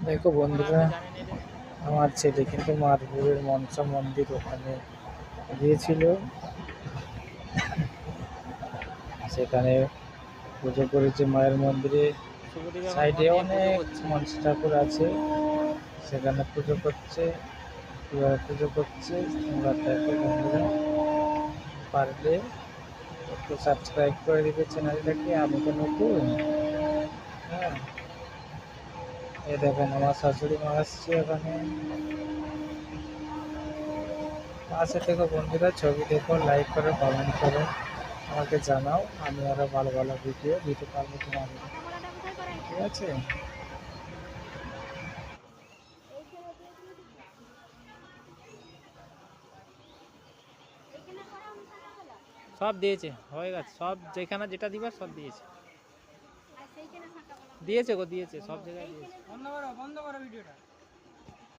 দেখো বন্ধুরা, আমার ছেলে কিন্তু মারপুরের মনসা মন্দির ওখানে গিয়েছিল। সেখানে পুজো করেছে মায়ের মন্দিরে। সাইডে অনেক মনসা ঠাকুর আছে, সেখানে পুজো করছে। কিভাবে পুজো করছে তোমরা দেখো বন্ধুরা। পারলে একটু সাবস্ক্রাইব করে দিবে চ্যানেলটাকে, আমি তো নতুন। হ্যাঁ, এই দেখেন আমার শাশুড়ি মা আসছে ওখানে। পাশে থেকে বন্ধুরা ছবি দেখো, লাইক করো, কমেন্ট করো, আমাকে জানাও, আমি আরো ভালো ভালো ভিডিও দিতে পারবো তোমাদের। ঠিক আছে? সব দিয়েছে, হয়ে গেছে সব, যেখানে যেটা দিবার সব দিয়েছে। দিয়েছে গো, দিয়েছে সব জায়গায় দিয়েছে। বন্ধ করো ভিডিওটা।